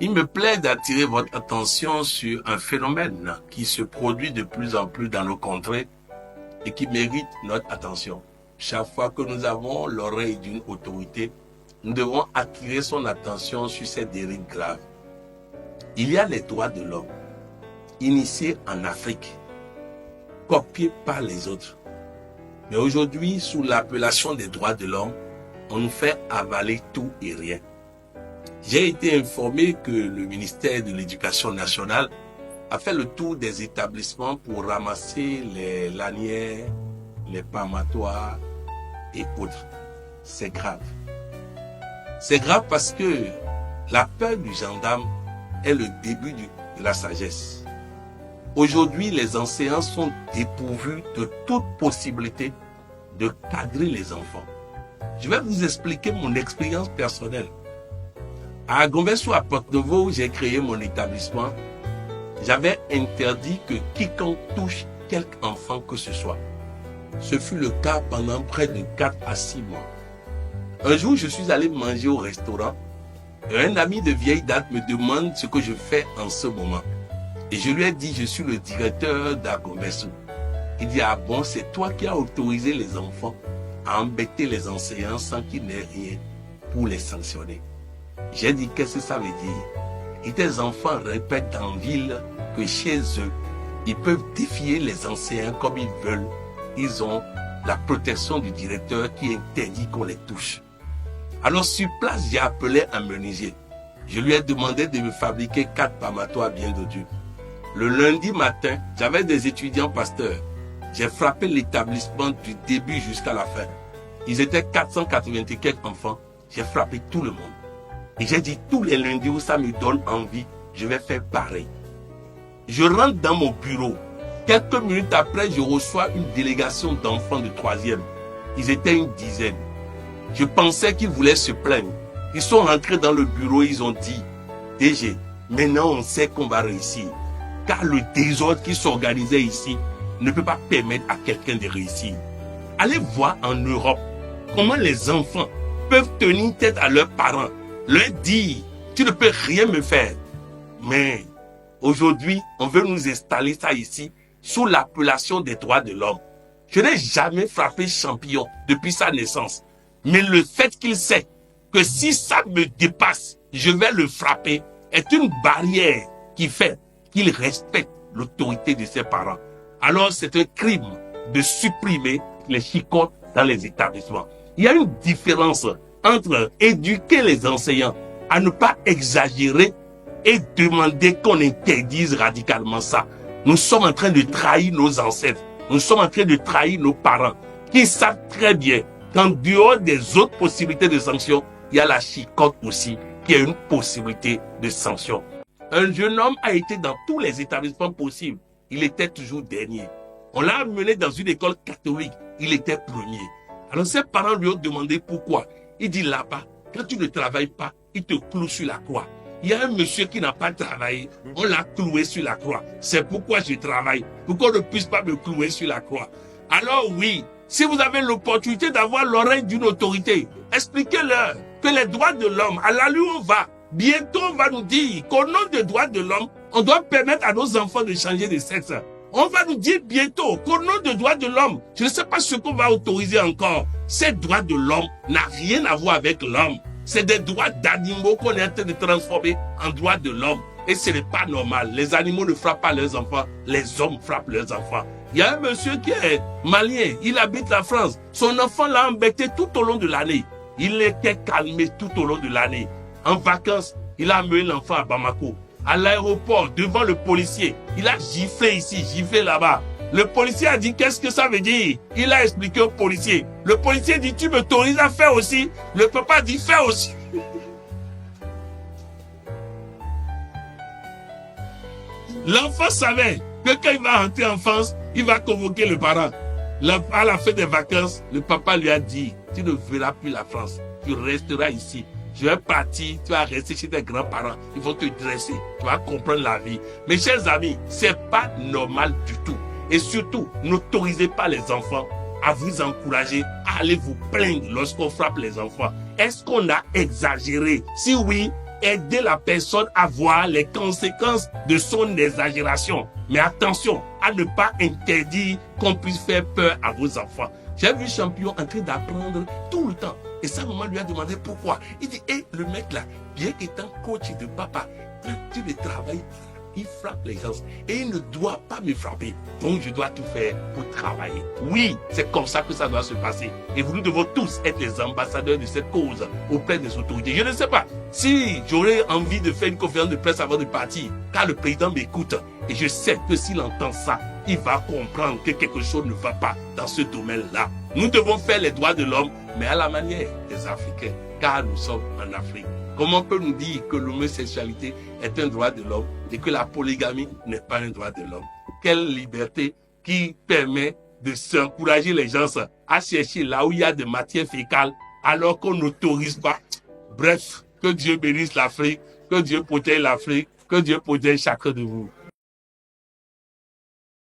Il me plaît d'attirer votre attention sur un phénomène qui se produit de plus en plus dans nos contrées et qui mérite notre attention. Chaque fois que nous avons l'oreille d'une autorité, nous devons attirer son attention sur ces dérives graves. Il y a les droits de l'homme, initiés en Afrique, copiés par les autres. Mais aujourd'hui, sous l'appellation des droits de l'homme, on nous fait avaler tout et rien. J'ai été informé que le ministère de l'Éducation nationale a fait le tour des établissements pour ramasser les lanières, les palmatoires et autres. C'est grave. C'est grave parce que la peur du gendarme est le début de la sagesse. Aujourd'hui, les enseignants sont dépourvus de toute possibilité de cadrer les enfants. Je vais vous expliquer mon expérience personnelle. À Gonverso, à Porte-Nouveau, j'ai créé mon établissement. J'avais interdit que quiconque touche quelque enfant que ce soit. Ce fut le cas pendant près de 4 à 6 mois. Un jour, je suis allé manger au restaurant et un ami de vieille date me demande ce que je fais en ce moment. Et je lui ai dit, je suis le directeur d'Agomesu. Il dit, ah bon, c'est toi qui as autorisé les enfants à embêter les enseignants sans qu'il n'ait rien pour les sanctionner. J'ai dit, qu'est-ce que ça veut dire? Et tes enfants répètent en ville que chez eux, ils peuvent défier les enseignants comme ils veulent. Ils ont la protection du directeur qui interdit qu'on les touche. Alors sur place, j'ai appelé un menuisier. Je lui ai demandé de me fabriquer 4 palmatoires bien dodus. Le lundi matin, j'avais des étudiants pasteurs. J'ai frappé l'établissement du début jusqu'à la fin. Ils étaient 480 et quelques enfants. J'ai frappé tout le monde. Et j'ai dit, tous les lundis où ça me donne envie, je vais faire pareil. Je rentre dans mon bureau. Quelques minutes après, je reçois une délégation d'enfants de 3e. Ils étaient une dizaine. Je pensais qu'ils voulaient se plaindre. Ils sont rentrés dans le bureau, ils ont dit, DG, maintenant on sait qu'on va réussir. Car le désordre qui s'organisait ici ne peut pas permettre à quelqu'un de réussir. Allez voir en Europe comment les enfants peuvent tenir tête à leurs parents. Leur dire, tu ne peux rien me faire. Mais aujourd'hui, on veut nous installer ça ici sous l'appellation des droits de l'homme. Je n'ai jamais frappé Champignon depuis sa naissance. Mais le fait qu'il sait que si ça me dépasse, je vais le frapper, est une barrière qui fait qu'il respecte l'autorité de ses parents. Alors c'est un crime de supprimer les chicottes dans les établissements. Il y a une différence entre éduquer les enseignants à ne pas exagérer et demander qu'on interdise radicalement ça. Nous sommes en train de trahir nos ancêtres. Nous sommes en train de trahir nos parents qui savent très bien qu'en dehors des autres possibilités de sanction, il y a la chicotte aussi qui est une possibilité de sanction. Un jeune homme a été dans tous les établissements possibles. Il était toujours dernier. On l'a amené dans une école catholique. Il était premier. Alors ses parents lui ont demandé pourquoi. Il dit là-bas, quand tu ne travailles pas, il te cloue sur la croix. Il y a un monsieur qui n'a pas travaillé, on l'a cloué sur la croix. C'est pourquoi je travaille, pour qu'on ne puisse pas me clouer sur la croix. Alors oui, si vous avez l'opportunité d'avoir l'oreille d'une autorité, expliquez-leur que les droits de l'homme, à la où on va, bientôt on va nous dire qu'au nom des droits de l'homme, on doit permettre à nos enfants de changer de sexe. On va nous dire bientôt qu'au nom des droits de l'homme, je ne sais pas ce qu'on va autoriser encore. Ces droits de l'homme n'ont rien à voir avec l'homme. C'est des droits d'animaux qu'on est en train de transformer en droits de l'homme. Et ce n'est pas normal. Les animaux ne frappent pas leurs enfants. Les hommes frappent leurs enfants. Il y a un monsieur qui est malien. Il habite la France. Son enfant l'a embêté tout au long de l'année. Il était calmé tout au long de l'année. En vacances, il a amené l'enfant à Bamako. À l'aéroport, devant le policier. Il a giflé ici, giflé là-bas. Le policier a dit, qu'est-ce que ça veut dire? Il a expliqué au policier. Le policier dit, tu m'autorises à faire aussi? Le papa dit, fais aussi. L'enfant savait que quand il va rentrer en France, il va convoquer le parent. À la fin des vacances, le papa lui a dit, tu ne verras plus la France. Tu resteras ici. Je vais partir, tu vas rester chez tes grands-parents. Ils vont te dresser. Tu vas comprendre la vie. Mes chers amis, c'est pas normal du tout. Et surtout, n'autorisez pas les enfants à vous encourager à aller vous plaindre lorsqu'on frappe les enfants. Est-ce qu'on a exagéré? Si oui, aider la personne à voir les conséquences de son exagération. Mais attention à ne pas interdire qu'on puisse faire peur à vos enfants. J'ai vu Champion en train d'apprendre tout le temps. Et sa maman lui a demandé pourquoi. Il dit, hé, le mec là, bien qu'étant coach de papa, tu le travailles, il frappe les gens. Et il ne doit pas me frapper. Donc je dois tout faire pour travailler. Oui, c'est comme ça que ça doit se passer. Et nous devons tous être les ambassadeurs de cette cause auprès des autorités. Je ne sais pas si j'aurais envie de faire une conférence de presse avant de partir, car le président m'écoute. Et je sais que s'il entend ça, il va comprendre que quelque chose ne va pas dans ce domaine-là. Nous devons faire les droits de l'homme, mais à la manière des Africains, car nous sommes en Afrique. Comment on peut nous dire que l'homosexualité est un droit de l'homme et que la polygamie n'est pas un droit de l'homme? Quelle liberté qui permet de s'encourager les gens à chercher là où il y a des matières fécales alors qu'on n'autorise pas. Bref, que Dieu bénisse l'Afrique, que Dieu protège l'Afrique, que Dieu protège chacun de vous.